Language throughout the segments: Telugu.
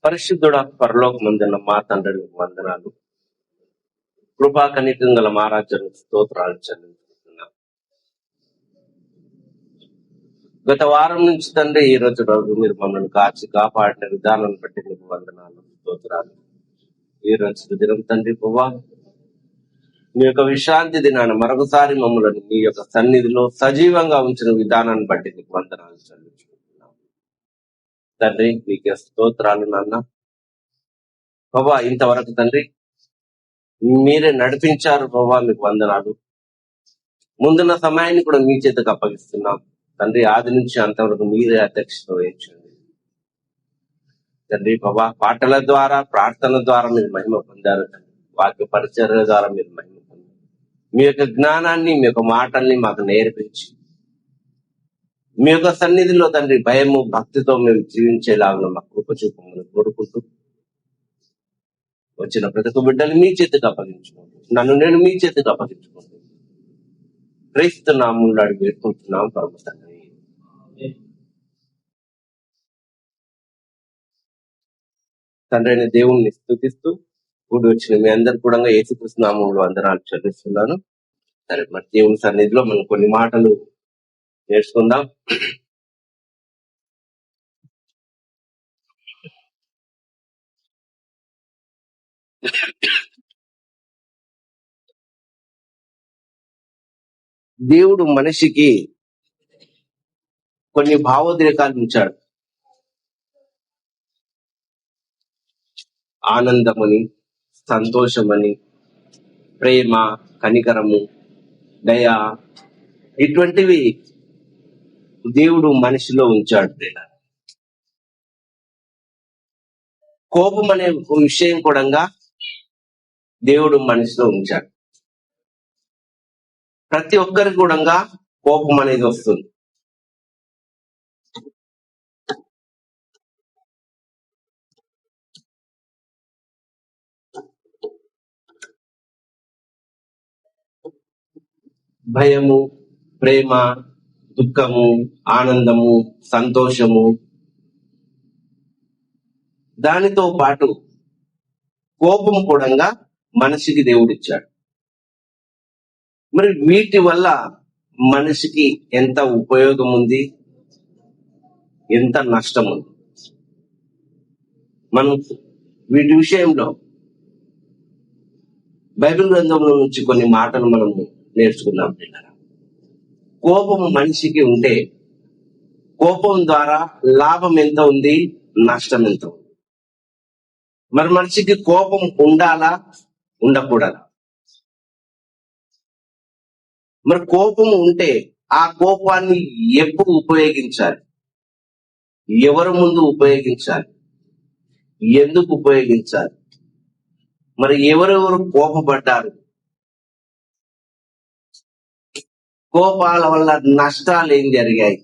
పరిశుద్ధుడ పరలోకమందున్న మా తండ్రి వందనాలు. కృపా కనికం గల మహారాజును స్తోత్రాలు చెల్లించుకుంటున్నాం. గత వారం నుంచి తండ్రి ఈ రోజు మీరు మమ్మల్ని కాచి కాపాడిన విధానం బట్టి మీకు వందనాలు, స్తోత్రాలు. ఈ రోజు దినం తండ్రి పువ్వా మీ యొక్క విశ్రాంతి దినాన్ని మరొకసారి మమ్మల్ని మీ యొక్క సన్నిధిలో సజీవంగా ఉంచిన విధానాన్ని బట్టి మీకు వందనాలు చెల్లించుకుంటున్నాం. తండ్రి మీకే స్తోత్రాలు నాన్న. పువ్వా ఇంతవరకు తండ్రి మీరే నడిపించారు ప్రభా, మీకు వందనాలు. ముందున్న సమయాన్ని కూడా మీ చేతకు అప్పగిస్తున్నాం తండ్రి. ఆది నుంచి అంతవరకు మీరే అధ్యక్షత వహించండి తండ్రి. ప్రభా పాటల ద్వారా, ప్రార్థన ద్వారా మీరు మహిమ పొందారు తండ్రి. వాక్య పరిచర్య ద్వారా మీరు మహిమ పొందారు. మీ యొక్క జ్ఞానాన్ని, మీ యొక్క మాటల్ని మాకు నేర్పించి మీ యొక్క సన్నిధిలో తండ్రి భయము భక్తితో మేము జీవించేలాగా మాకు కృప చూపమని కోరుకుంటూ వచ్చిన ప్రతి ఒక్క బిడ్డలు మీ చేతికి అప్పగించుకోండి. నన్ను నేను మీ చేతికి అప్పగించుకోండి. క్రీస్తు నామములో అడిగి వేడుకుంటున్నాం పరమ తండ్రి. తండ్రి అయిన దేవుణ్ణి స్తుతిస్తూ కూడి వచ్చిన మీ అందరు కూడా యేసుక్రీస్తు నామములో వందనాలు చెల్లిస్తున్నాను. సరే, మరి దేవుని సన్నిధిలో మనం కొన్ని మాటలు నేర్చుకుందాం. దేవుడు మనిషికి కొన్ని భావోద్రేకాలు ఉంచాడు. ఆనందమని, సంతోషమని, ప్రేమ, కనికరము, దయ, ఇటువంటివి దేవుడు మనిషిలో ఉంచాడు. కోపం అనే విషయం కూడా దేవుడు మనిషిలో ఉంచాడు. ప్రతి ఒక్కరికి కూడా కోపం అనేది వస్తుంది. భయము, ప్రేమ, దుఃఖము, ఆనందము, సంతోషము, దానితో పాటు కోపం కూడా మనిషికి దేవుడిచ్చాడు. మరి వీటి వల్ల మనిషికి ఎంత ఉపయోగం ఉంది, ఎంత నష్టం ఉంది, మనం వీటి విషయంలో బైబిల్ గ్రంథంలో నుంచి కొన్ని మాటలు మనం నేర్చుకుందాం. కోపం మనిషికి ఉంటే కోపం ద్వారా లాభం ఎంత ఉంది, నష్టం ఎంత ఉంది. మరి మనిషికి కోపం ఉండాలా, ఉండకూడదా? మరి కోపం ఉంటే ఆ కోపాన్ని ఎప్పుడు ఉపయోగించాలి, ఎవరి ముందు ఉపయోగించాలి, ఎందుకు ఉపయోగించాలి, మరి ఎవరెవరు కోపపడ్డారు, కోపాల వల్ల నష్టాలు ఏం జరిగాయి,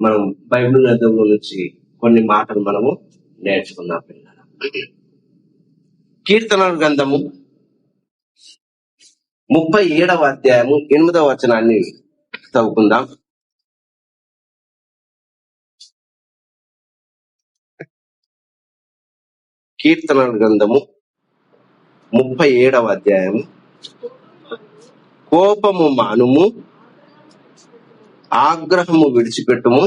మనం బైబిల్ గ్రంథంలో నుంచి కొన్ని మాటలు మనము నేర్చుకున్నాం. కీర్తనల గ్రంథము 37వ అధ్యాయము 8వ వచనాన్ని చదువుకుందాం. కీర్తనల గ్రంథము 37వ అధ్యాయము. కోపము మానుము, ఆగ్రహము విడిచిపెట్టుము,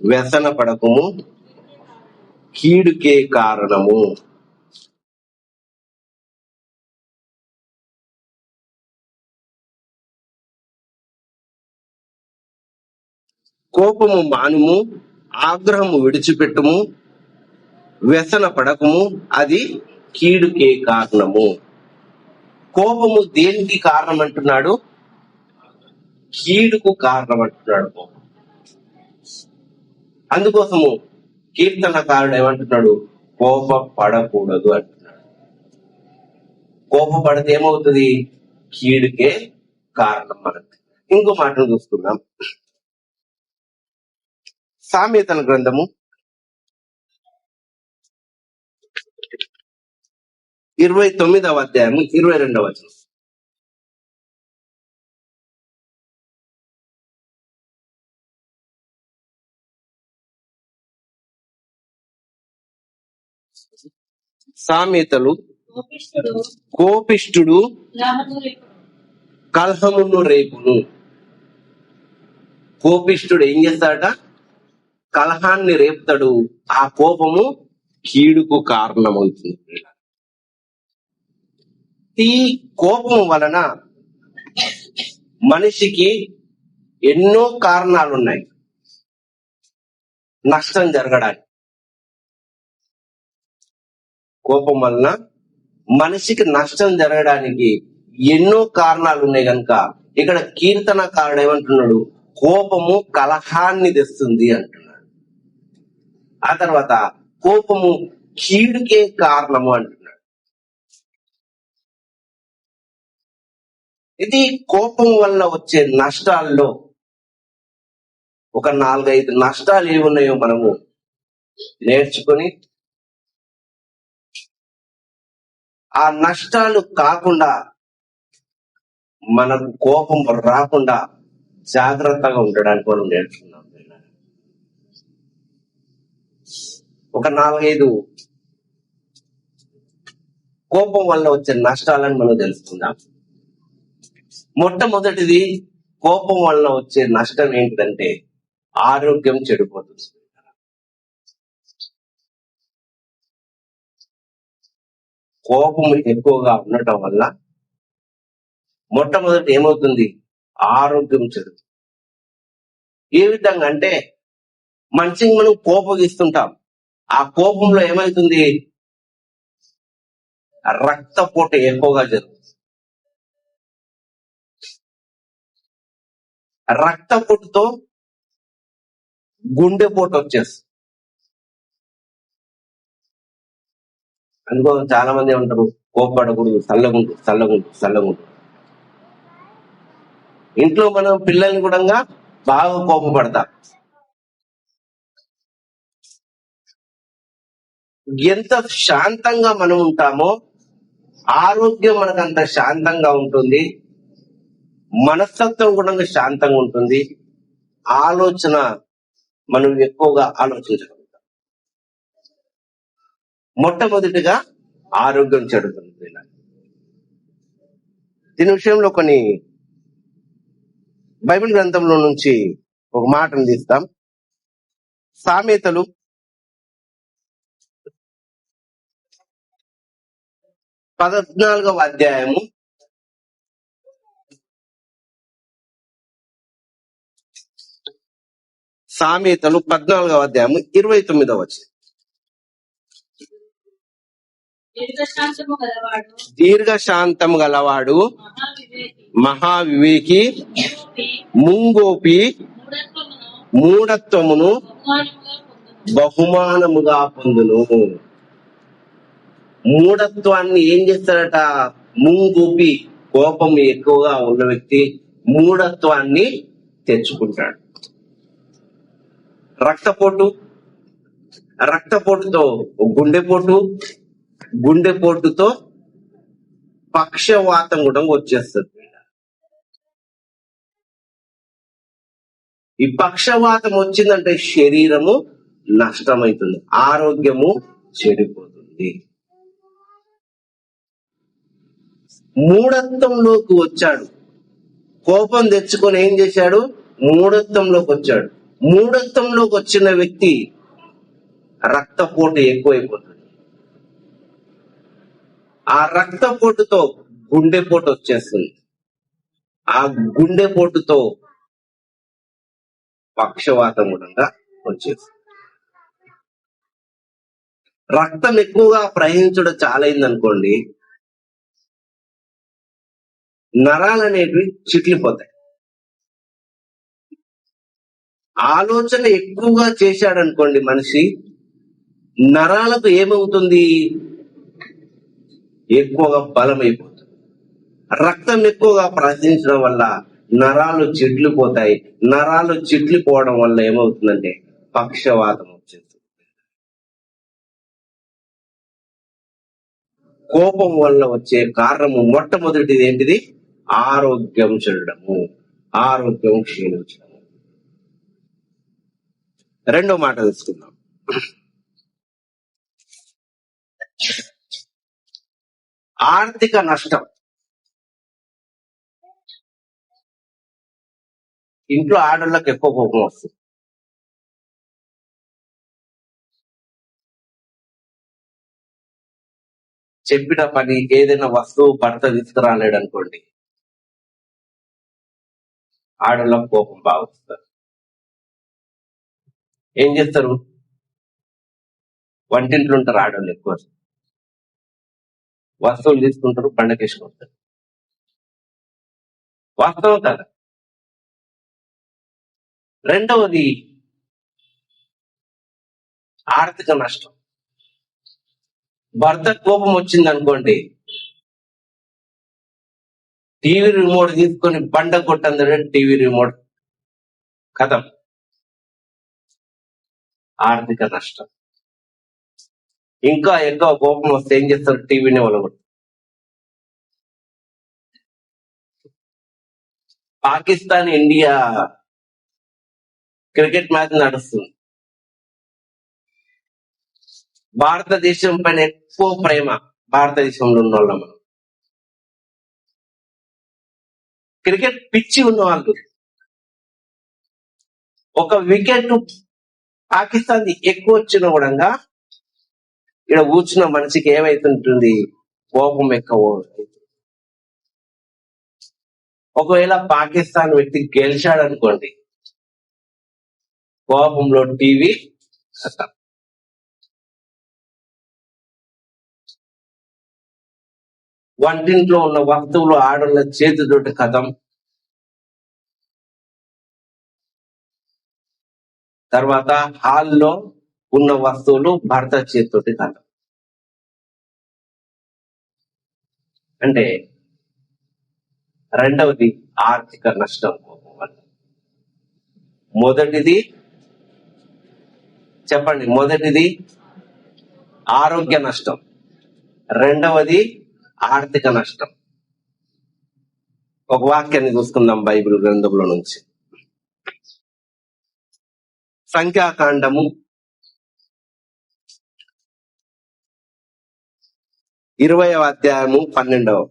వ్యసన పడకము, కీడుకే కారణము. కోపము మానుము, ఆగ్రహము విడిచిపెట్టుము, వ్యసన పడకము, అది కీడుకే కారణము. కోపము దేనికి కారణం అంటున్నాడు? కీడుకు కారణం అంటున్నాడు. అందుకోసము కీర్తనకారుడు ఏమంటున్నాడు? కోప పడకూడదు అంటున్నాడు. కోపపడితే ఏమవుతుంది? కీడుకే కారణం. మనకు ఇంకో మాటను చూసుకుందాం. సామెతల గ్రంథము 29వ అధ్యాయము 22వ వచనం. సామెతలు కోపిష్ఠుడు కలహమును రేపును. కోపిష్ఠుడు ఏం చేస్తాడట? కలహాన్ని రేపుతాడు. ఆ కోపము కీడుకు కారణమవుతుంది. ఈ కోపం వలన మనిషికి ఎన్నో కారణాలు ఉన్నాయి నష్టం జరగడానికి. కోపం వలన మనిషికి నష్టం జరగడానికి ఎన్నో కారణాలు ఉన్నాయి కనుక ఇక్కడ కీర్తనకారుడు ఏమంటున్నాడు? కోపము కలహాన్ని తెస్తుంది అంటున్నాడు. ఆ తర్వాత కోపము కీడుకే కారణము అంటున్నాడు. ఇది కోపం వల్ల వచ్చే నష్టాల్లో ఒక 4-5 నష్టాలు ఏమున్నాయో మనము నేర్చుకొని ఆ నష్టాలు కాకుండా మనకు కోపం రాకుండా జాగ్రత్తగా ఉండడానికి మనం నేర్చుకున్నాం. ఒక 4-5 కోపం వల్ల వచ్చే నష్టాలను మనం తెలుసుకుందాం. మొట్టమొదటిది, కోపం వల్ల వచ్చే నష్టం ఏంటిదంటే ఆరోగ్యం చెడిపోతుంది. కోపం ఎక్కువగా ఉండటం వల్ల మొట్టమొదటి ఏమవుతుంది? ఆరోగ్యం చెడుతుంది. ఏ విధంగా అంటే మనిషిని మనం కోపగిస్తుంటాం. ఆ కోపంలో ఏమవుతుంది? రక్తపోటు ఎక్కువగా జరుగుతుంది. రక్తపోటుతో గుండెపోటు వచ్చేస్తుంది. అందుకో చాలా మంది ఏమంటారు? కోపపడకూడదు, చల్లగుండు. ఇంట్లో మనం పిల్లల్ని కూడా బాగా కోపపడతాం. ఎంత శాంతంగా మనం ఉంటామో ఆరోగ్యం మనకు అంత శాంతంగా ఉంటుంది, మనస్తత్వం కూడా శాంతంగా ఉంటుంది, ఆలోచన మనం ఎక్కువగా ఆలోచించగలుగుతాం. మొట్టమొదటిగా ఆరోగ్యం చెడుతుంది. దీని విషయంలో కొన్ని బైబిల్ గ్రంథంలో నుంచి ఒక మాటను తీస్తాం. సామెతలు 14వ అధ్యాయము 29వ వచనం. దీర్ఘశాంతము గలవాడు మహావివేకి ముంగోపి మూఢత్వమును బహుమానముగా పొందును. మూఢత్వాన్ని ఏం చేస్తాడట? ముంగోపి, కోపం ఎక్కువగా ఉన్న వ్యక్తి మూఢత్వాన్ని తెచ్చుకుంటాడు. రక్తపోటుతో గుండెపోటుతో పక్షవాతం కూడా వచ్చేస్తుంది. ఈ పక్షవాతం వచ్చిందంటే శరీరము నష్టమవుతుంది, ఆరోగ్యము చెడిపోతుంది. మూఢత్వంలోకి వచ్చాడు, కోపం తెచ్చుకొని ఏం చేశాడు? మూఢత్వంలోకి వచ్చాడు. మూఢత్వంలోకి వచ్చిన వ్యక్తి రక్తపోటు ఎక్కువైపోతుంది. ఆ రక్తపోటుతో గుండెపోటు వచ్చేస్తుంది. ఆ గుండెపోటుతో పక్షవాతం కూడా వచ్చేస్తుంది. రక్తం ఎక్కువగా ప్రవహించడం చాలా అయిందనుకోండి, నరాలు అనేటివి చిట్లిపోతాయి. ఆలోచన ఎక్కువగా చేశాడనుకోండి మనిషి, నరాలకు ఏమవుతుంది? ఎక్కువగా బలమైపోతుంది. రక్తం ఎక్కువగా ప్రవహించడం వల్ల నరాలు చిట్లిపోతాయి. నరాలు చిట్లిపోవడం వల్ల ఏమవుతుందంటే పక్షవాతం వచ్చేస్తుంది. కోపం వల్ల వచ్చే కారణము మొట్టమొదటిది ఏంటిది? ఆరోగ్యం చెడడము, ఆరోగ్యం క్షీణించడము. రెండో మాట తెలుసుకుందాం. ఆర్థిక నష్టం. ఇంట్లో ఆడోళ్ళకి ఎక్కువ కోపం వస్తుంది. చెప్పిన పని ఏదైనా వస్తువు భర్త తీసుకురాలేడు అనుకోండి, ఆడోళ్ళకి కోపం బాగా వస్తుంది. ఏం చేస్తారు? వంటింట్లో ఉంటారు ఆడోళ్ళు ఎక్కువ, వస్తువులు తీసుకుంటారు, బండకేసుకుంటారు. వాస్తవం కదా. రెండవది ఆర్థిక నష్టం. భర్త కోపం వచ్చింది అనుకోండి, టీవీ రిమోట్ తీసుకొని బండ కొట్టందరే టీవీ రిమోట్ కథం, ఆర్థిక నష్టం. ఇంకా ఎక్కువ కోపం వస్తే ఏం చేస్తారు? టీవీని వలగొట్టు. పాకిస్తాన్ ఇండియా క్రికెట్ మ్యాచ్ నడుస్తుంది. భారతదేశం పైన ఎక్కువ ప్రేమ భారతదేశంలో ఉన్న వాళ్ళం మనం. క్రికెట్ పిచ్చి ఉన్న వాళ్ళు ఒక వికెట్ పాకిస్తాన్ ఎక్కువ వచ్చిన కూడా ఇక్కడ కూర్చున్న మనిషికి ఏమైతుంటుంది? కోపం ఎక్కువ. ఒకవేళ పాకిస్తాన్ వ్యక్తి గెలిచాడు అనుకోండి, కోపంలో టీవీ ఖతం. వంటింట్లో ఉన్న వస్తువులు ఆడోళ్ళ చేతితోటి ఖతం. తర్వాత హాల్లో ఉన్న వస్తువులు భర్త చేతితోటి ఖతం. అంటే రెండవది ఆర్థిక నష్టం. మొదటిది చెప్పండి, మొదటిది ఆరోగ్య నష్టం, రెండవది ఆర్థిక నష్టం. ఒక వాక్యాన్ని చూసుకుందాం బైబిల్ గ్రంథంలో నుంచి. సంఖ్యాకాండము 20వ అధ్యాయము 12వ.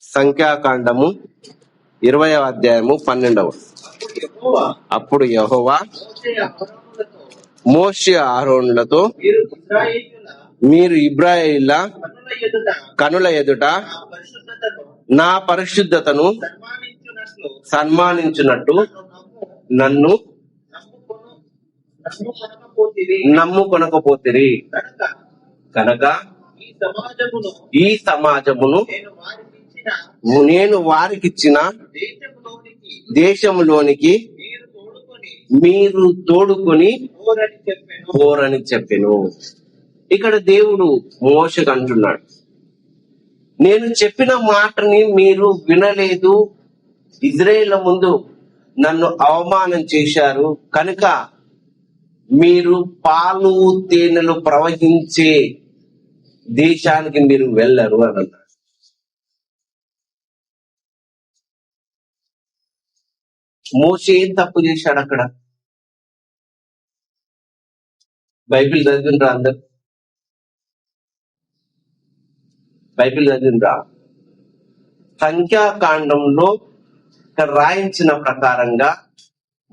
సంఖ్యాకాండము 20వ అధ్యాయము 12వ. అప్పుడు యెహోవా మోషే అహరోనులతో, మీరు ఇశ్రాయేలీయుల కనుల ఎదుట నా పరిశుద్ధతను సన్మానించున్నట్టు నన్ను నమ్ముకొనకపోతిరి కనుక ఈ సమాజమును నేను వారికిచ్చిన దేశంలోనికి మీరు తోడుకొని పోరని చెప్పెను. ఇక్కడ దేవుడు మోషేకు అంటున్నాడు, నేను చెప్పిన మాటని మీరు వినలేదు, ఇజ్రాయేల్ ముందు నన్ను అవమానం చేశారు కనుక మీరు పాలు తేనెలు ప్రవహించే దేశానికి మీరు వెళ్ళరు అని అన్నాడు. మోషే ఏం తప్పు చేశాడు అక్కడ? బైబిల్ చదివినరా అందరు? బైబిల్ చదివినరా? సంఖ్యాకాండంలో రాయించిన ప్రకారంగా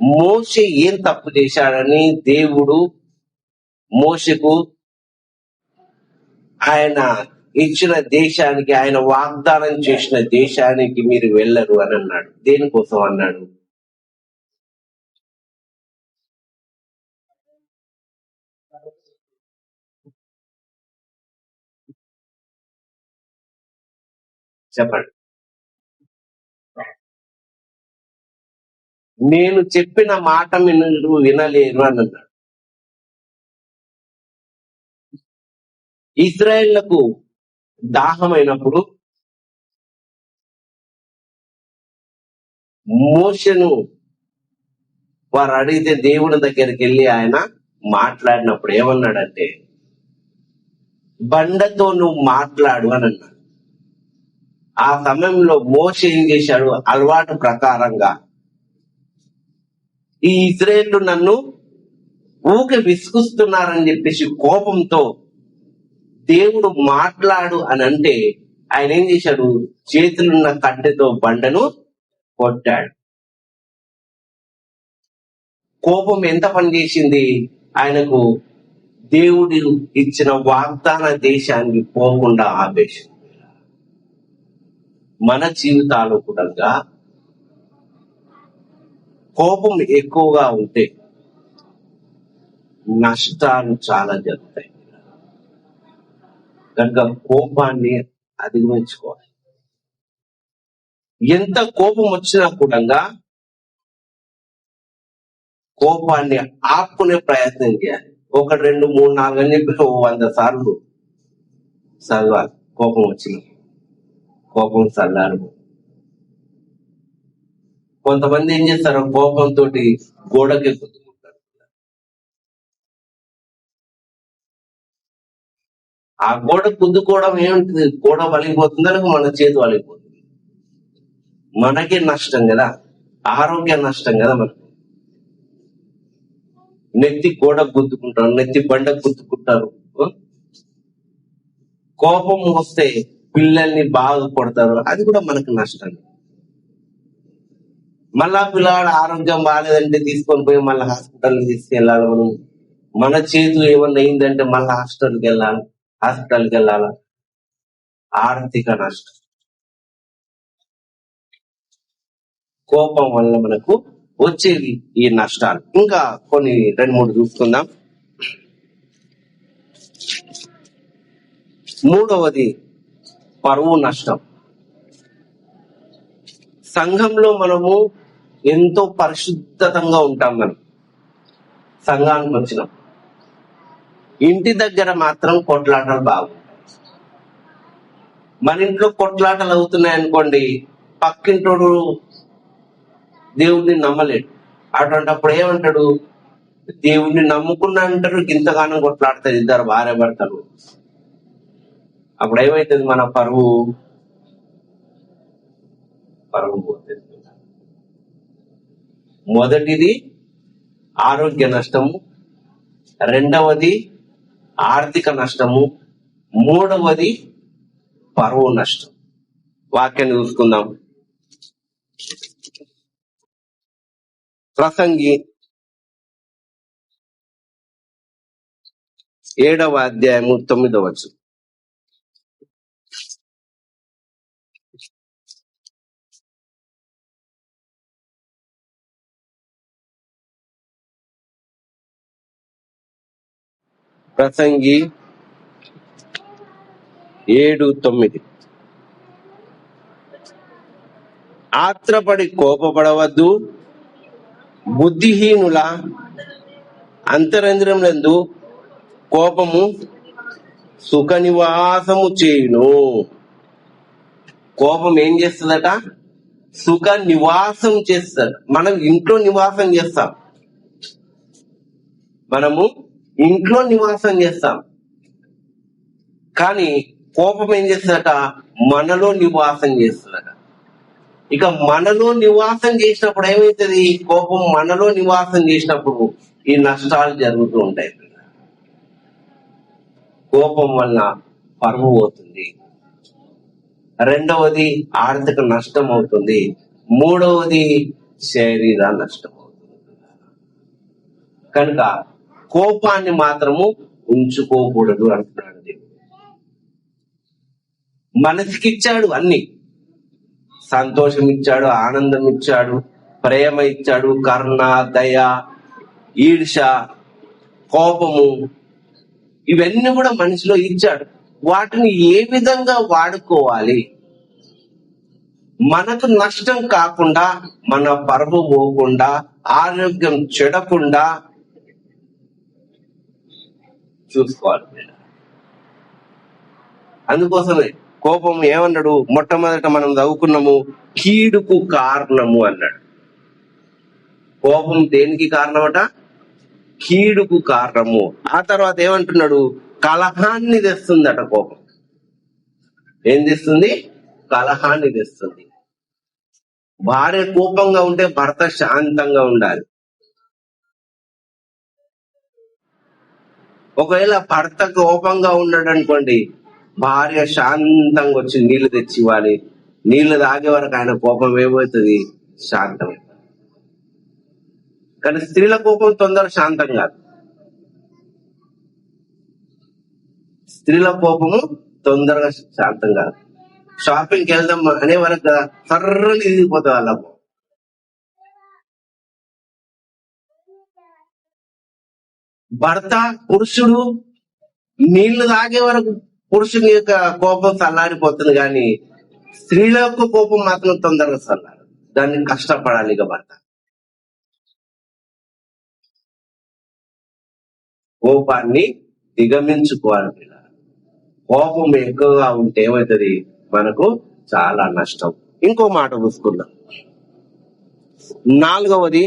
మోషే ఏం తప్పు చేశాడని దేవుడు మోషేకు ఆయన ఇచ్చిన దేశానికి, ఆయన వాగ్దానం చేసిన దేశానికి మీరు వెళ్ళరు అని అన్నాడు. దేనికోసం అన్నాడు? చెప్పండి. నేను చెప్పిన మాట మీరు వినలేరు అని అన్నాడు. ఇశ్రాయేళ్లకు దాహమైనప్పుడు మోషేను వారు అడిగితే దేవుడి దగ్గరికి వెళ్ళి ఆయన మాట్లాడినప్పుడు ఏమన్నాడంటే, బండతో నువ్వు మాట్లాడు అని అన్నాడు. ఆ సమయంలో మోషే ఏం చేశాడు? అలవాటు ప్రకారంగా ఈ ఇశ్రాయేలు నన్ను ఊకే విసుగుస్తున్నారని చెప్పేసి కోపంతో దేవుడు మాట్లాడు అని అంటే ఆయన ఏం చేశాడు? చేతులున్న కట్టెతో బండను కొట్టాడు. కోపం ఎంత పని చేసింది? ఆయనకు దేవుడు ఇచ్చిన వాగ్దాన దేశానికి పోకుండా ఆపేసింది. మన జీవితాలు కూడా కోపం ఎక్కువగా ఉంటే నష్టాలు చాలా జరుగుతాయి. కనుక కోపాన్ని అధిగమించుకోవాలి. ఎంత కోపం వచ్చినా కూడా కోపాన్ని ఆపుకునే ప్రయత్నం చేయాలి. 1, 2, 3, 4 అని చెప్పి 100 సార్లు చదవాలి. కోపం వచ్చిన కోపం చల్లారు. కొంతమంది ఏం చేస్తారు? కోపంతో గోడకి గుద్దుకుంటారు. ఆ గోడ గుద్దుకోవడం ఏమిటి? గోడ వలిగిపోతుంది, లేక మన చేతి వలిగిపోతుంది. మనకే నష్టం కదా, ఆరోగ్య నష్టం కదా. మనకు నెత్తి గోడ గుద్దుకుంటారు, నెత్తి బండ గుద్దుకుంటారు. కోపం వస్తే పిల్లల్ని బాగా కొడతారు, అది కూడా మనకు నష్టం. మళ్ళా పిల్లవాడు ఆరోగ్యం బాగాలేదంటే తీసుకొని పోయి మళ్ళీ హాస్పిటల్కి తీసుకెళ్ళాలి. మనం మన చేతులు ఏమన్నా అయిందంటే మళ్ళీ హాస్పిటల్కి వెళ్ళాలి. ఆర్థిక నష్టం కోపం వల్ల మనకు వచ్చేవి ఈ నష్టాలు. ఇంకా కొన్ని 2-3 చూసుకుందాం. 3వది పరువు నష్టం. సంఘంలో మనము ఎంతో పరిశుద్ధంగా ఉంటాం. మనం సంఘానికి వచ్చినాం, ఇంటి దగ్గర మాత్రం కొట్లాటలు బాగుంటాయి. మన ఇంట్లో కొట్లాటలు అవుతున్నాయి అనుకోండి, పక్కింటోడు దేవుడిని నమ్మలేడు. అటువంటిప్పుడు ఏమంటాడు? దేవుడిని నమ్ముకున్నా అంటారు, ఇంతగానం కొట్లాడతారు ఇద్దరు భార్య భర్తలు. అప్పుడు ఏమైతుంది? మన పరువు పోతుంది. మొదటిది ఆరోగ్య నష్టము, 2వది ఆర్థిక నష్టము, 3వది పరువు నష్టం. వాక్యాన్ని చూసుకుందాం. ప్రసంగి 7వ అధ్యాయము 9వ వచనం. ప్రసంగి 7:9. ఆత్రపడి కోపపడవద్దు, బుద్ధిహీనుల అంతరంద్రములందు కోపము సుఖ నివాసము చేయును. కోపం ఏం చేస్తుందట? సుఖ నివాసం చేస్తుంది. మనం ఇంట్లో నివాసం చేస్తాం, కానీ కోపం ఏం చేస్తుందట? మనలో నివాసం చేస్తుందట. ఇక మనలో నివాసం చేసినప్పుడు ఏమవుతుంది? కోపం మనలో నివాసం చేసినప్పుడు ఈ నష్టాలు జరుగుతూ ఉంటాయి. కోపం వల్ల పరువు పోతుంది, 2వది ఆర్థిక నష్టం అవుతుంది, 3వది శరీర నష్టం అవుతుంది. కనుక కోపాన్ని మాత్రము ఉంచుకోకూడదు అంటున్నాడు దేవుడు. మనసుకి ఇచ్చాడు అన్ని, సంతోషం ఇచ్చాడు, ఆనందం ఇచ్చాడు, ప్రేమ ఇచ్చాడు, కరుణ, దయ, ఈర్ష, కోపము, ఇవన్నీ కూడా మనిషిలో ఇచ్చాడు. వాటిని ఏ విధంగా వాడుకోవాలి? మనకు నష్టం కాకుండా, మన పరువు పోకుండా, ఆరోగ్యం చెడకుండా చూసుకోవాలి. అందుకోసమే కోపం ఏమన్నాడు? మొట్టమొదట మనం చదువుకున్నాము, కీడుకు కారణము అన్నాడు. కోపం దేనికి కారణమట? కీడుకు కారణము. ఆ తర్వాత ఏమంటున్నాడు? కలహాన్ని తెస్తుందట. కోపం ఏం తెస్తుంది? కలహాన్ని తెస్తుంది. భార్య కోపంగా ఉంటే భర్త శాంతంగా ఉండాలి. ఒకవేళ భర్త కోపంగా ఉన్నాడు అనుకోండి, భార్య శాంతంగా వచ్చి నీళ్లు తెచ్చి ఇవ్వాలి. నీళ్లు తాగే వరకు ఆయన కోపం ఏమవుతుంది, శాంతం. కానీ స్త్రీల కోపం తొందర శాంతం కాదు. స్త్రీల కోపము తొందరగా శాంతం కాదు. షాపింగ్కి వెళ్దాం అనే వరకు కదా సర్రని తిరిగిపోతుంది వాళ్ళకు. భర్త పురుషుడు నీళ్లు తాగే వరకు పురుషుని యొక్క కోపం చల్లారిపోతుంది, కానీ స్త్రీల యొక్క కోపం మాత్రం తొందరగా చల్లారు. దాన్ని కష్టపడాలి ఇక భర్త. కోపాన్ని దిగమించుకోవాలి పిల్లలు. కోపం ఎక్కువగా ఉంటే ఏమవుతుంది, మనకు చాలా నష్టం. ఇంకో మాట చూసుకుందాం. 4వది,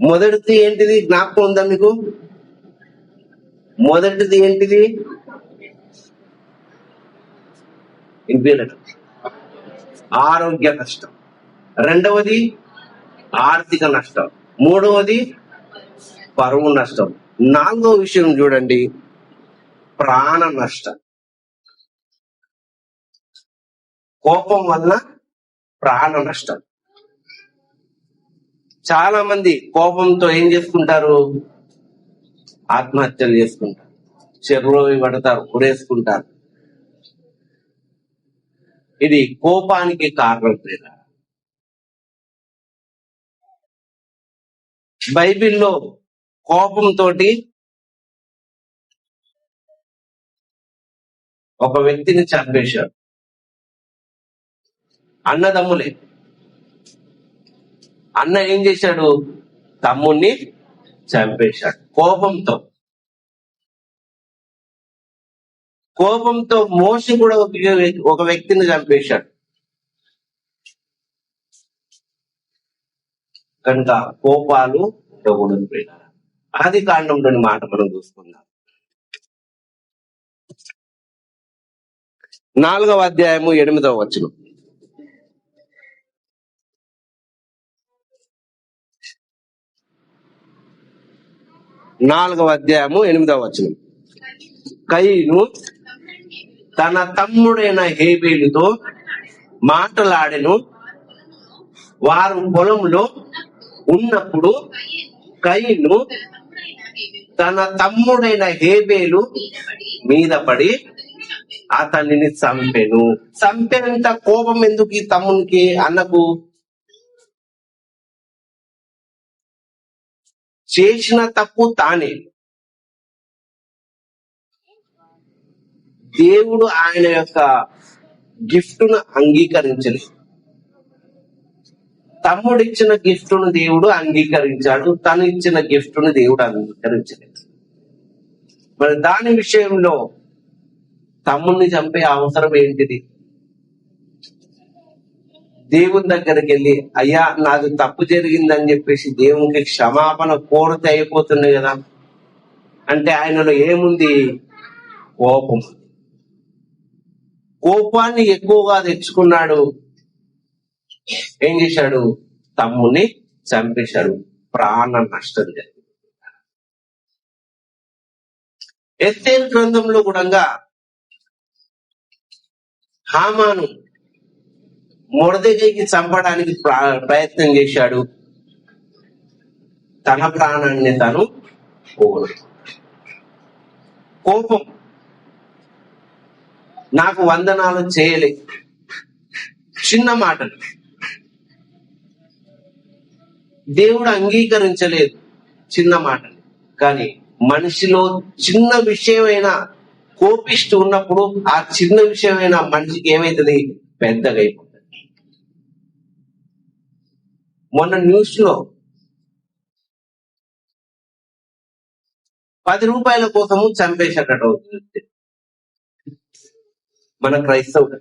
మొదటిది ఏంటిది, జ్ఞాపకం ఉందా మీకు? మొదటిది ఏంటిది, ఆరోగ్య నష్టం. 2వది ఆర్థిక నష్టం. 3వది పరువు నష్టం. 4వ విషయం చూడండి, ప్రాణ నష్టం. కోపం వల్ల ప్రాణ నష్టం. చాలా మంది కోపంతో ఏం చేసుకుంటారు, ఆత్మహత్యలు చేసుకుంటారు, చెరువులో పడతారు, ఉరేసుకుంటారు. ఇది కోపానికి కారణం. బైబిల్లో కోపంతో ఒక వ్యక్తిని చంపేశాడు. అన్నదమ్ములే. అన్న ఏం చేశాడు, తమ్ముణ్ణి చంపేశాడు కోపంతో. కోపంతో మోషి కూడా ఒక వ్యక్తిని చంపేశాడు. కనుక కోపాలు ఉండకూడదు. ఆది కాండంలోని మాట మనం చూసుకుందాం. 4వ అధ్యాయము 8వ వచనం. 4వ అధ్యాయము 8వ వచనం. కయీను తన తమ్ముడైన హేబేలుతో మాటలాడెను. వారు పొలంలో ఉన్నప్పుడు కయీను తన తమ్ముడైన హేబేలు మీద పడి అతనిని చంపెను. చంపేంత కోపం ఎందుకు ఈ తమ్మునికి, అన్నకు? చేసిన తప్పు తానే. దేవుడు ఆయన యొక్క గిఫ్ట్ను అంగీకరించలేదు. తమ్ముడు ఇచ్చిన గిఫ్ట్ను దేవుడు అంగీకరించాడు, తను ఇచ్చిన గిఫ్ట్ను దేవుడు అంగీకరించలేదు. మరి దాని విషయంలో తమ్ముడిని చంపే అవసరం ఏంటిది? దేవుని దగ్గరికి వెళ్ళి, అయ్యా నాది తప్పు జరిగిందని చెప్పేసి దేవునికి క్షమాపణ కోరితే అయిపోతుంది కదా. అంటే ఆయనలో ఏముంది, కోపం. కోపాన్ని ఎక్కువగా తెచ్చుకున్నాడు. ఏం చేశాడు, తమ్ముని చంపేశాడు. ప్రాణ నష్టం జరిగింది. ఎస్తేరు గ్రంథంలో కూడా హామాను మొర్దెకైకి చంపడానికి ప్రయత్నం చేశాడు. తన ప్రాణాన్ని తను పోగొట్టాడు. కోపం. నాకు వందనాలు చేయలే, చిన్న మాటలు. దేవుడు అంగీకరించలేదు చిన్న మాటలు. కానీ మనిషిలో చిన్న విషయమైనా కోపిస్తూ ఉన్నప్పుడు ఆ చిన్న విషయమైనా మనిషికి ఏమైతుంది, పెద్దగా అయిపోతుంది. మొన్న న్యూస్ లో 10 రూపాయల కోసము చంపేసేటట్టు అవుతుంది మన క్రైస్తవుడు.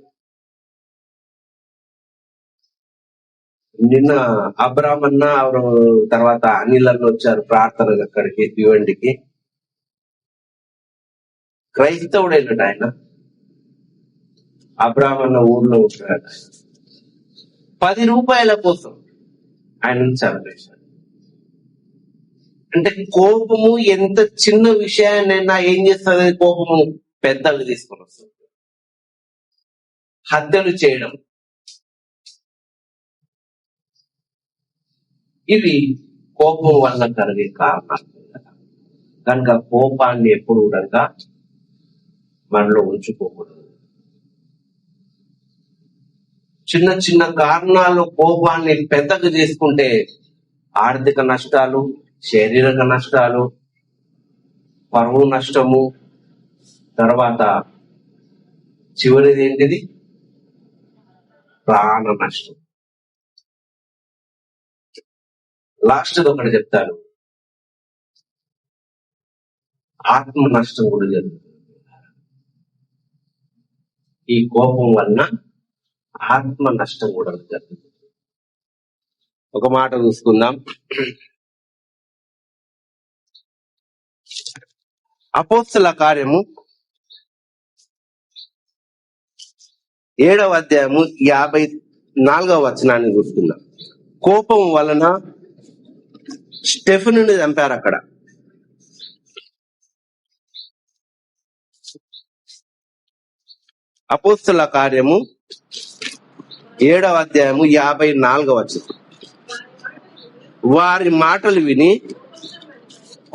నిన్న అబ్రాహ్మ్ అన్న తర్వాత అనిల్ అన్న వచ్చారు ప్రార్థనకు అక్కడికి భివండికి. క్రైస్తవుడైనట ఆయన. అబ్రాహ్మ్ అన్న ఊర్లో ఉంటాడు. 10 రూపాయల కోసం ఆయన చంపేశాడు. అంటే కోపము ఎంత చిన్న విషయాన్నైనా ఏం చేస్తుంది? కోపము పెద్దగా తీసుకొని వస్తుంది. హత్యలు చేయడం, ఇవి కోపం వల్ల కలిగే కారణాలు. కనుక కోపాన్ని ఎప్పుడు కూడా మనలో ఉంచుకోకూడదు. చిన్న చిన్న కారణాలు కోపాన్ని పెద్దగా చేసుకుంటే ఆర్థిక నష్టాలు, శారీరక నష్టాలు, పరువు నష్టము, తర్వాత చివరిది ఏంటిది? ప్రాణ నష్టం. లాస్ట్ ఒకటి చెప్తాను, ఆత్మ నష్టం కూడా జరుగుతుంది. ఈ కోపం వలన ఆత్మ నష్టం కూడా జరుగుతుంది. ఒక మాట చూసుకుందాం. అపోస్తల కార్యము 7వ అధ్యాయము 54వ వచనాన్ని చూసుకుందాం. కోపం వలన స్టెఫెనుని చంపారు అక్కడ. అపోస్తల కార్యము 7వ అధ్యాయము 54వ వచనం. వారి మాటలు విని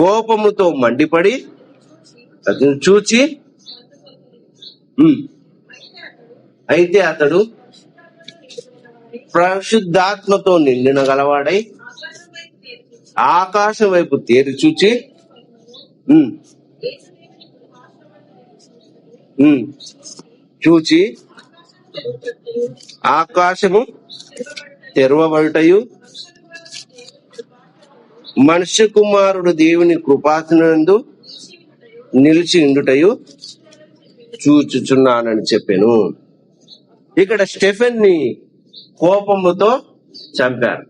కోపముతో మండిపడి అతను చూచి, అయితే అతడు పరిశుద్ధాత్మతో నిండిన గలవాడై ఆకాశం వైపు తేరి చూచి, ఆకాశము తెరవబడుటయు మనుష్య కుమారుడు దేవుని కృపాసనందు నిలిచి ఉండుటయు చూచుచున్నానని చెప్పాను. ఇక్కడ స్టెఫెన్ ని కోపముతో చంపారు.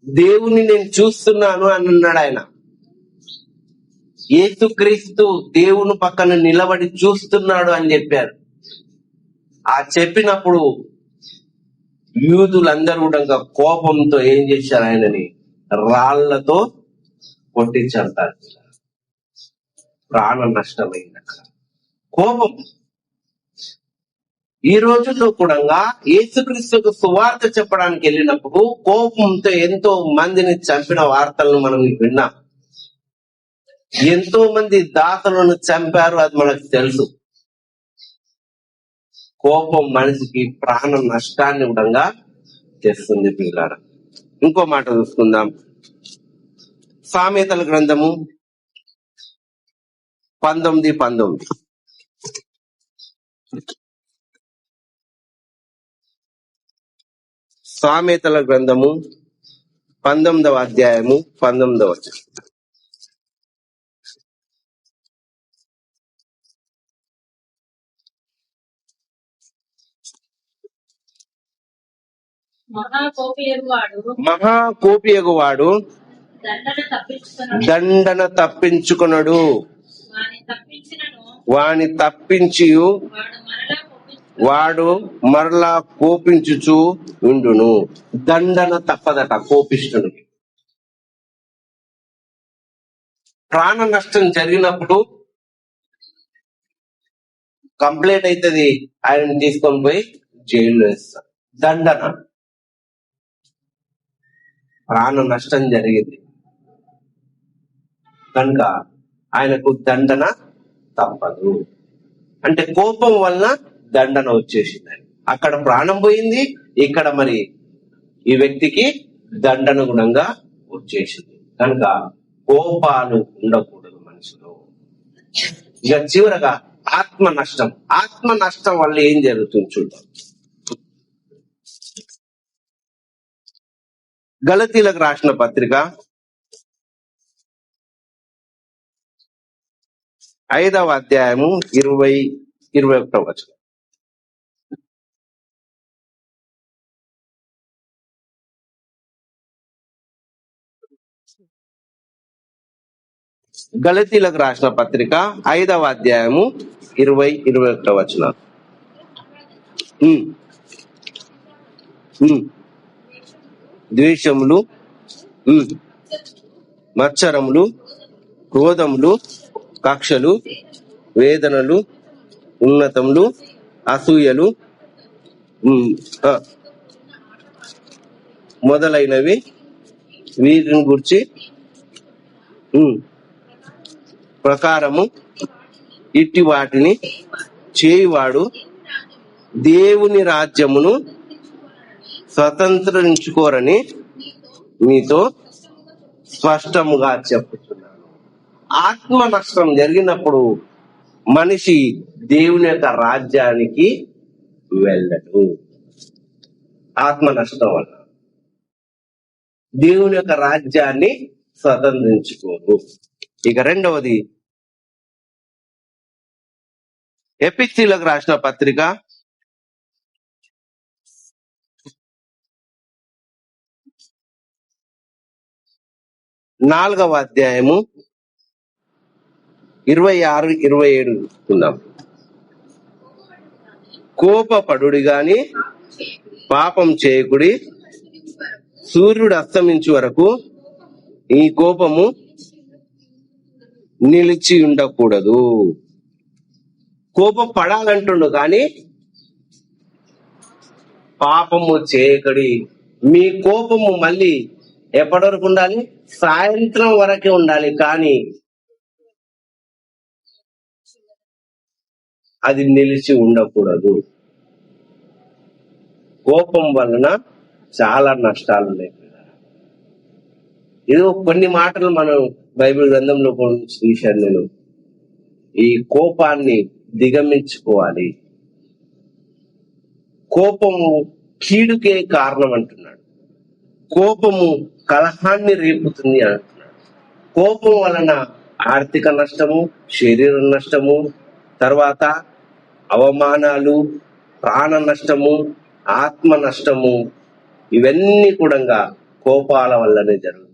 దేవుని నేను చూస్తున్నాను అని అన్నాడు ఆయన. యేసుక్రీస్తు దేవుని పక్కన నిలబడి చూస్తున్నాడు అని చెప్పారు. ఆ చెప్పినప్పుడు యూదులందరూ కూడా కోపంతో ఏం చేశారు? ఆయనని రాళ్లతో కొట్టించంటారు. ప్రాణ నష్టమైంది అక్కడ. కోపం ఈ రోజుల్లో కూడా యేసుక్రీస్తుకు సువార్త చెప్పడానికి వెళ్ళినప్పుడు కోపంతో ఎంతో మందిని చంపిన వార్తలను మనం విన్నాం. ఎంతో మంది దాతలను చంపారు, అది మనకు తెలుసు. కోపం మనిషికి ప్రాణ నష్టాన్ని కూడా తెస్తుంది పిల్లారా. ఇంకో మాట చూసుకుందాం. సామెతల గ్రంథము 19:19. సామెతల గ్రంథము 19వ అధ్యాయము 19వ వచనం. మహాకోపియగువాడు దండన తప్పించుకొనడు, వాని తప్పించి వాడు మరలా కోపించుచు ఉండును. దండన తప్పదట కోపిష్ఠునికి. ప్రాణ నష్టం జరిగినప్పుడు కంప్లైంట్ అవుతుంది, ఆయన తీసుకొని పోయి జైల్లో వేస్తారు. దండన, ప్రాణ నష్టం జరిగింది కనుక ఆయనకు దండన తప్పదు. అంటే కోపం వలన దండన వచ్చేసింది. అక్కడ ప్రాణం పోయింది, ఇక్కడ మరి ఈ వ్యక్తికి దండన గుణంగా వచ్చేసింది. కనుక కోపాలు ఉండకూడదు మనిషిలో. ఇక చివరగా ఆత్మ నష్టం. ఆత్మ నష్టం వల్ల ఏం జరుగుతుంది చూద్దాం. గలతీలకు రాసిన పత్రిక 5వ అధ్యాయము 20-21 వచనం. గలతీలకు రాసిన పత్రిక 5వ అధ్యాయము 20-21 వచనం. ద్వేషములు, మత్సరములు, క్రోధములు, కక్షలు, వేదనలు, ఉన్నతములు, అసూయలు, ఆ, మొదలైనవి వీటిని గురించి ప్రకారము ఇట్టి వాటిని చేయువాడు దేవుని రాజ్యమును స్వతంత్రించుకోరని మీతో స్పష్టముగా చెప్పుతున్నాను. ఆత్మ నష్టం జరిగినప్పుడు మనిషి దేవుని యొక్క రాజ్యానికి వెళ్ళడు. ఆత్మ నష్టం వల్ల దేవుని యొక్క రాజ్యాన్ని స్వతంత్రించుకోరు. ఇక రెండవది, ఎఫెసీయులకు రాసిన పత్రిక 4వ అధ్యాయము 26, 27 చూద్దాం. కోపపడుడి గాని పాపం చేయకుడి, సూర్యుడు అస్తమించు వరకు ఈ కోపము నిలిచి ఉండకూడదు. కోపం పడాలంటుండు కానీ పాపము చేయకడి. మీ కోపము మళ్ళీ ఎప్పటి వరకు ఉండాలి? సాయంత్రం వరకే ఉండాలి, కానీ అది నిలిచి ఉండకూడదు. కోపం వలన చాలా నష్టాలు ఉన్నాయి. ఇది కొన్ని మాటలు మనం బైబిల్ గ్రంథంలో చూశాను నేను. ఈ కోపాన్ని దిగమించుకోవాలి. కోపము కీడుకే కారణం అంటున్నాడు. కోపము కలహాన్ని రేపుతుంది అంటున్నాడు. కోపం వలన ఆర్థిక నష్టము, శరీర నష్టము, తర్వాత అవమానాలు, ప్రాణ నష్టము, ఆత్మ నష్టము, ఇవన్నీ కూడా కోపాల వల్లనే జరుగుతుంది.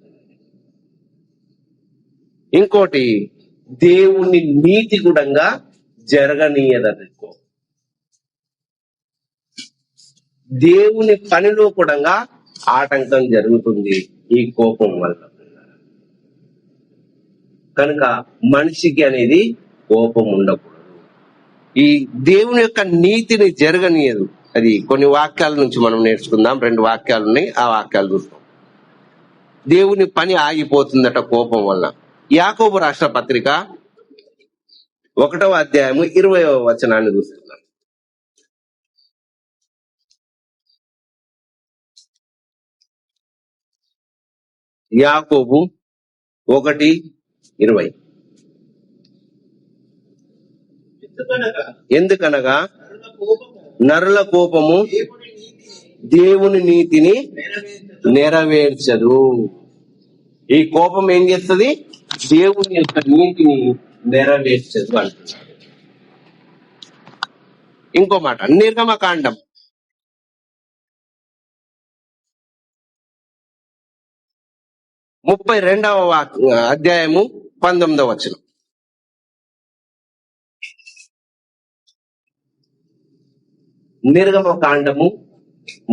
ఇంకోటి, దేవుని నీతి కూడా జరగనీయదని. దేవుని పనిలో కూడా ఆటంకం జరుగుతుంది ఈ కోపం వల్ల. కనుక మనిషికి అనేది కోపం ఉండకూడదు. ఈ దేవుని యొక్క నీతిని జరగనీయదు. అది కొన్ని వాక్యాల నుంచి మనం నేర్చుకుందాం. 2 వాక్యాలు ఉన్నాయి, ఆ వాక్యాలు చూస్తాం. దేవుని పని ఆగిపోతుందట కోపం వల్ల. యాకోబు రాష్ట్ర పత్రిక 1వ అధ్యాయము 20వ వచనాన్ని చూస్తున్నాం. యాకోబు 1:20. ఎందుకనగా నరుల కోపము దేవుని నీతిని నెరవేర్చదు. ఈ కోపం ఏం చేస్తుంది? దేవుని యొక్క నీతిని నెరవేర్చదు అంటున్నాడు. ఇంకో మాట, నిర్గమకాండం 32వ అధ్యాయము 19వ వచనం. నిర్గమకాండము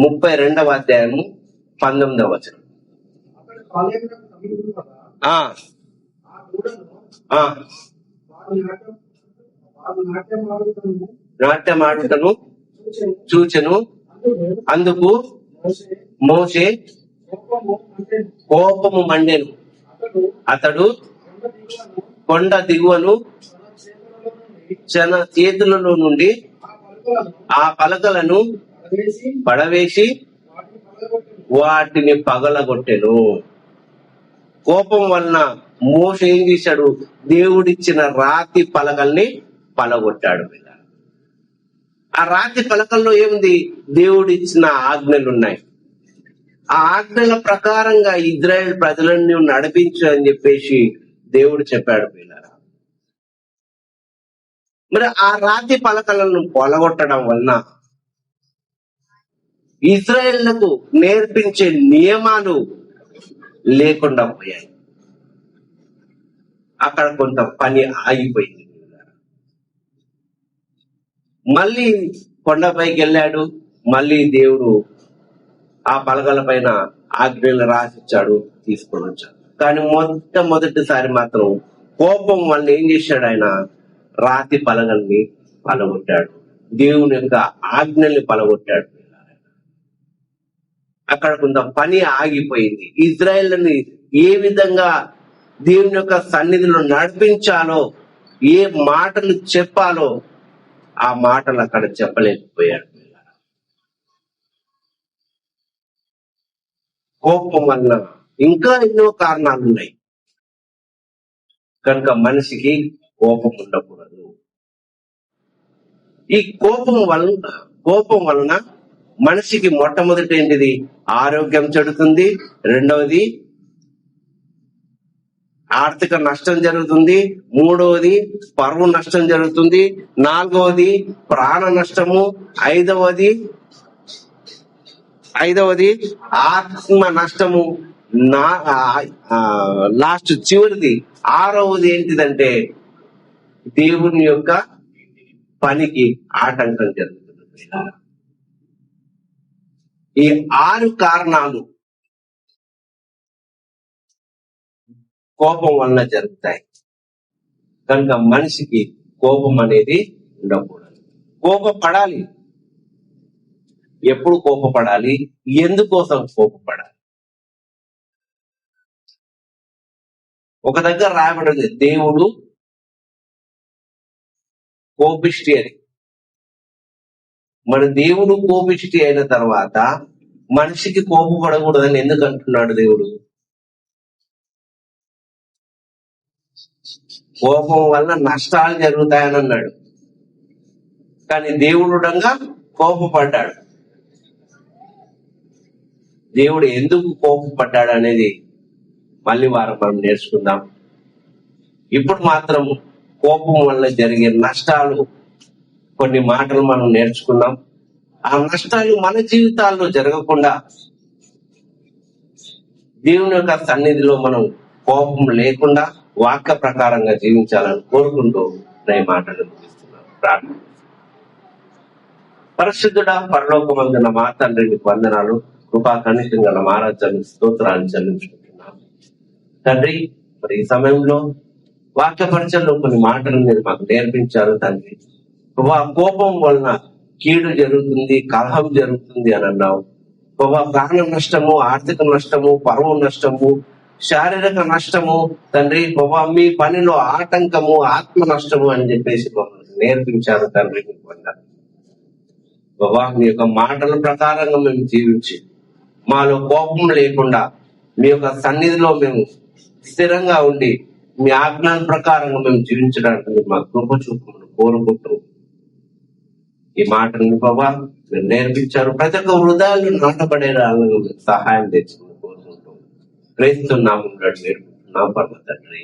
32వ అధ్యాయము 19వ వచనం. నాట్యమాడుటను చూచెను. అందుకు మోషే కోపము మండెను. అతడు కొండ దిగువను తన చేతులలో నుండి ఆ పలకలను పడవేసి వాటిని పగలగొట్టెను. కోపం వలన మోషే ఏం చేశాడు? దేవుడిచ్చిన రాతి పలకల్ని పలగొట్టాడు. ఆ రాతి పలకల్లో ఏముంది? దేవుడిచ్చిన ఆజ్ఞలున్నాయి. ఆ ఆజ్ఞల ప్రకారంగా ఇజ్రాయెల్ ప్రజలను నడిపించు అని చెప్పేసి దేవుడు చెప్పాడు. మరి ఆ రాతి పలకలను పొలగొట్టడం వలన ఇజ్రాయెళ్లకు నేర్పించే నియమాలు లేకుండా పోయాయి. అక్కడ కొంత పని ఆగిపోయింది. మళ్ళీ కొండపైకి వెళ్ళాడు. మళ్ళీ దేవుడు ఆ పలకల పైన ఆజ్ఞలు రాసిచ్చాడు, తీసుకొని వచ్చాడు. కానీ మొట్టమొదటిసారి మాత్రం కోపం వల్ల ఏం చేశాడు ఆయన? రాతి పలగల్ని పలగొట్టాడు, దేవుని యొక్క ఆజ్ఞల్ని పలగొట్టాడు. అక్కడ కొంత పని ఆగిపోయింది. ఇజ్రాయేల్ని ఏ విధంగా దేవుని యొక్క సన్నిధిలో నడిపించాలో, ఏ మాటలు చెప్పాలో ఆ మాటలు అక్కడ చెప్పలేకపోయాడు. కోపం వల్ల ఇంకా ఎన్నో కారణాలు ఉన్నాయి. కనుక మనిషికి కోపం ఉండకూడదు. ఈ కోపం వలన మనిషికి మొట్టమొదటి ఏంటిది? ఆరోగ్యం చెడుతుంది. రెండవది ఆర్థిక నష్టం జరుగుతుంది. మూడవది పరువు నష్టం జరుగుతుంది. నాలుగవది ప్రాణ నష్టము. ఐదవది ఆత్మ నష్టము. లాస్ట్ చివరిది ఆరవది ఏంటిదంటే దేవుని యొక్క పనికి ఆటంకం జరుగుతుంది. ఈ 6 కారణాలు కోపం వలన జరుగుతాయి. కనుక మనిషికి కోపం అనేది ఉండకూడదు. కోపపడాలి. ఎప్పుడు కోపపడాలి? ఎందుకోసం కోపపడాలి? ఒక దగ్గర రాయబడింది, దేవుడు కోపిష్టి అని. మన దేవుడు కోపిష్టి అయిన తర్వాత మనిషికి కోపపడకూడదని ఎందుకు అంటున్నాడు దేవుడు? కోపం వల్ల నష్టాలు జరుగుతాయని అన్నాడు. కానీ దేవుడుడంగా కోపపడ్డాడు. దేవుడు ఎందుకు కోపపడ్డాడు అనేది మళ్ళీ వారం మనం నేర్చుకుందాం. ఇప్పుడు మాత్రం కోపం వల్ల జరిగే నష్టాలు కొన్ని మాటలు మనం నేర్చుకుందాం. ఆ నష్టాలు మన జీవితాల్లో జరగకుండా దేవుని యొక్క సన్నిధిలో మనం కోపం లేకుండా వాక్య ప్రకారంగా జీవించాలని కోరుకుంటూ నా మాటలు ముగిస్తున్నాను. ప్రార్థన. పరిశుద్ధుడా, పరలోకమందున మా తండ్రి, నీకు వందనాలు, కృపా కనికరం గల మహారాజానికి స్తోత్రాలు చెల్లించుకుంటున్నాను తండ్రి. మరి ఈ సమయంలో వాక్య పరిచయంలో కొన్ని మాటలు మీరు మాకు నేర్పించారు తండ్రి. కోపం వలన కీడు జరుగుతుంది, కలహం జరుగుతుంది అని అన్నావు. ప్రాణ నష్టము, ఆర్థిక నష్టము, పరువు నష్టము, శారీరక నష్టము తండ్రి. మీ పనిలో ఆటంకము, ఆత్మ నష్టము అని చెప్పేసి మమ్మల్ని నేర్పించారు తండ్రి. మీ యొక్క మాటల ప్రకారంగా మేము జీవించి మాలో కోపం లేకుండా మీ యొక్క సన్నిధిలో మేము స్థిరంగా ఉండి మీ ఆజ్ఞాన ప్రకారంగా మేము జీవించడానికి మా కృప చూపమని కోరుకుంటూ ఈ మాటలను మీరు నేర్పించారు. ప్రతి ఒక్క హృదయాలు నాటబడే సహాయం తెచ్చుకుని కోరుకుంటూ క్రైస్తున్నాము నేర్పుతున్నాం పరమ తండ్రి.